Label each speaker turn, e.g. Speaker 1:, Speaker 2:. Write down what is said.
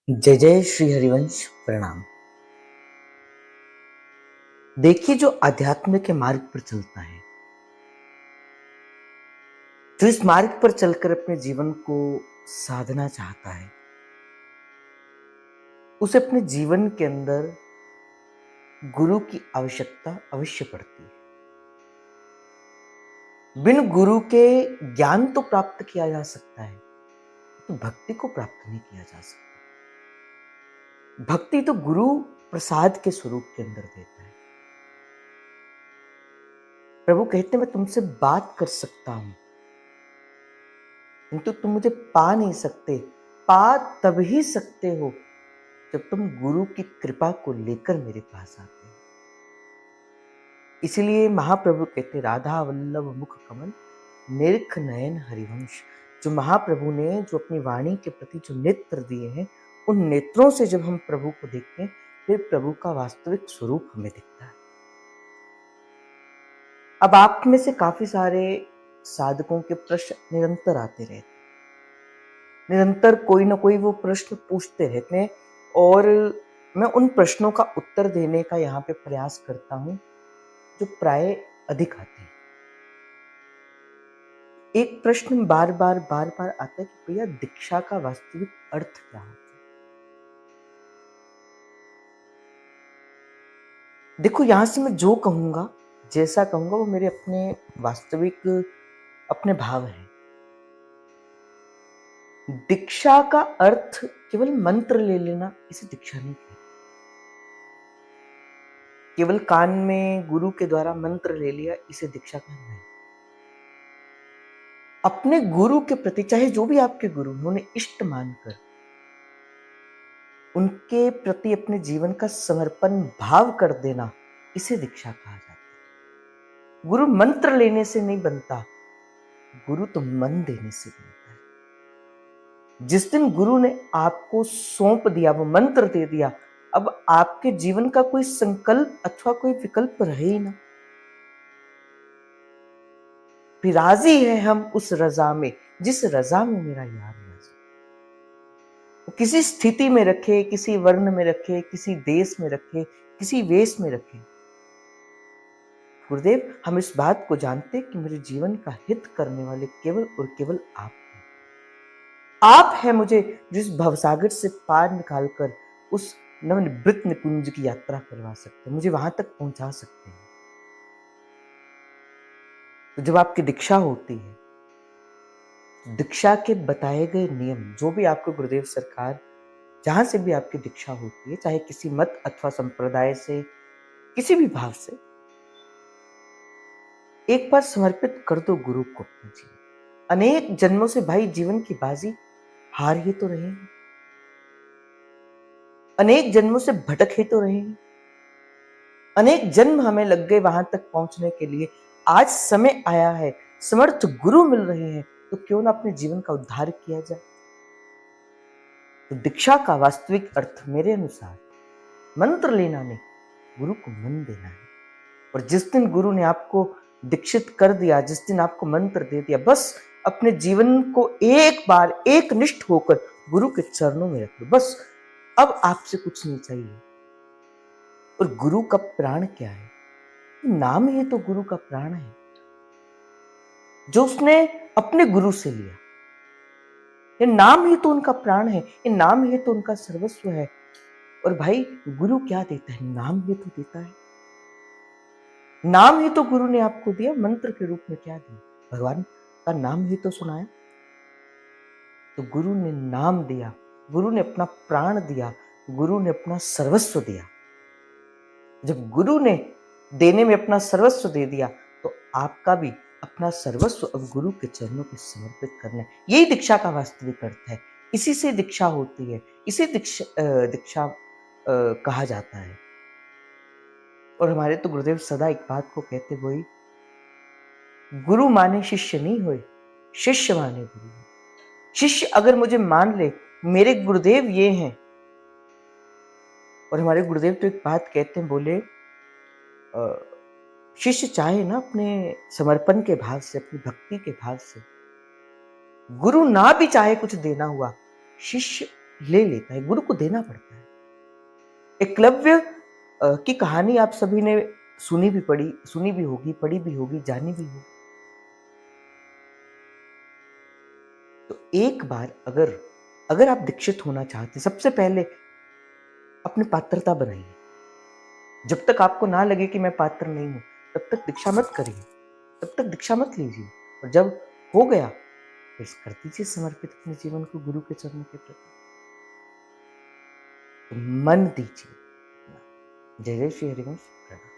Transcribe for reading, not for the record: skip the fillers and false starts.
Speaker 1: जय जय श्री हरिवंश प्रणाम। देखिए, जो आध्यात्म के मार्ग पर चलता है, जो इस मार्ग पर चलकर अपने जीवन को साधना चाहता है, उसे अपने जीवन के अंदर गुरु की आवश्यकता अवश्य पड़ती है। बिन गुरु के ज्ञान तो प्राप्त किया जा सकता है, तो भक्ति को प्राप्त नहीं किया जा सकता। भक्ति तो गुरु प्रसाद के स्वरूप के अंदर देता है। प्रभु कहते हैं, मैं तुमसे बात कर सकता हूं, किंतु तुम मुझे पा नहीं सकते। पा तब ही सकते हो जब तुम गुरु की कृपा को लेकर मेरे पास आते हो। इसलिए महाप्रभु कहते, राधा वल्लभ मुख कमल निरख नयन हरिवंश। जो महाप्रभु ने जो अपनी वाणी के प्रति जो नेत्र दिए हैं, उन नेत्रों से जब हम प्रभु को देखते हैं, फिर प्रभु का वास्तविक स्वरूप हमें दिखता है। अब आप में से काफी सारे साधकों के प्रश्न निरंतर आते रहते हैं, निरंतर कोई ना कोई वो प्रश्न पूछते रहते हैं, और मैं उन प्रश्नों का उत्तर देने का यहाँ पे प्रयास करता हूँ जो प्राय अधिक आते हैं। एक प्रश्न बार बार आता है कि भैया, दीक्षा का वास्तविक अर्थ क्या होता है? देखो, यहां से मैं जो कहूंगा, जैसा कहूंगा, वो मेरे अपने वास्तविक अपने भाव है। दीक्षा का अर्थ केवल मंत्र ले लेना, इसे दीक्षा नहीं कहते। केवल कान में गुरु के द्वारा मंत्र ले लिया, इसे दीक्षा कहना नहीं। अपने गुरु के प्रति, चाहे जो भी आपके गुरु हैं, उन्हें इष्ट मानकर उनके प्रति अपने जीवन का समर्पण भाव कर देना, इसे दीक्षा कहा जाता है। गुरु मंत्र लेने से नहीं बनता, गुरु तो मन देने से बनता है। जिस दिन गुरु ने आपको सौंप दिया, वो मंत्र दे दिया, अब आपके जीवन का कोई संकल्प अथवा कोई विकल्प रहे ही ना। फिर राजी है हम उस रजा में, जिस रजा में मेरा यार राजी। किसी स्थिति में रखे, किसी वर्ण में रखे, किसी देश में रखे, किसी वेश में रखे, गुरुदेव हम इस बात को जानते कि मेरे जीवन का हित करने वाले केवल और केवल आप हैं। आप हैं मुझे जिस भवसागर से पार निकालकर उस नवनिवृत्त निकुंज की यात्रा करवा सकते हैं, मुझे वहां तक पहुंचा सकते हैं। तो जब आपकी दीक्षा होती है, दीक्षा के बताए गए नियम, जो भी आपको गुरुदेव सरकार जहां से भी आपकी दीक्षा होती है, चाहे किसी मत अथवा संप्रदाय से, किसी भी भाव से, एक बार समर्पित कर दो गुरु को अपना जीवन। अनेक जन्मों से भाई जीवन की बाजी हार ही तो रहे हैं, अनेक जन्मों से भटक ही तो रहे हैं, अनेक जन्म हमें लग गए वहां तक पहुंचने के लिए। आज समय आया है, समर्थ गुरु मिल रहे हैं, तो क्यों ना अपने जीवन का उद्धार किया जाए। तो दीक्षा का वास्तविक अर्थ मेरे अनुसार मंत्र लेना नहीं, गुरु को मन देना है। और जिस दिन गुरु ने आपको दीक्षित कर दिया, जिस दिन आपको मंत्र दे दिया, बस अपने जीवन को एक बार एक निष्ठ होकर गुरु के चरणों में रख लो। बस अब आपसे कुछ नहीं चाहिए। और गुरु का प्राण क्या है? नाम ही तो गुरु का प्राण है, जो उसने अपने गुरु से लिया। ये नाम ही तो उनका प्राण है, ये नाम ही तो उनका सर्वस्व है। और भाई, गुरु क्या देता है? नाम ही तो देता है। नाम ही तो गुरु ने आपको दिया। मंत्र के रूप में क्या दिया? भगवान का नाम ही तो सुनाया। तो गुरु ने नाम दिया, गुरु ने अपना प्राण दिया, गुरु ने अपना सर्वस्व दिया। जब गुरु ने देने में अपना सर्वस्व दे दिया, तो आपका भी अपना सर्वस्व अब गुरु के चरणों पे समर्पित करना है। यही दीक्षा का वास्तविक अर्थ है। इसी से दीक्षा होती है, इसे दीक्षा कहा जाता है। और हमारे तो गुरुदेव सदा एक बात को कहते, वही गुरु माने शिष्य नहीं होए, शिष्य माने गुरु। शिष्य अगर मुझे मान ले, मेरे गुरुदेव ये हैं। और हमारे गुरुदेव तो एक बात कहते हैं, बोले शिष्य चाहे ना अपने समर्पण के भाव से, अपनी भक्ति के भाव से, गुरु ना भी चाहे कुछ देना हुआ, शिष्य ले लेता है, गुरु को देना पड़ता है। एकलव्य की कहानी आप सभी ने सुनी भी होगी, पढ़ी भी होगी, जानी भी होगी। तो एक बार अगर अगर आप दीक्षित होना चाहते, सबसे पहले अपनी पात्रता बनाइए। जब तक आपको ना लगे कि मैं पात्र नहीं हूँ, तब तक दीक्षा मत करिए, तब तक दीक्षा मत लीजिए। और जब हो गया, फिर कर दीजिए समर्पित अपने जीवन को गुरु के चरणों के प्रति। तो मन दीजिए। जय जय श्री हरिवंश। प्रणाम।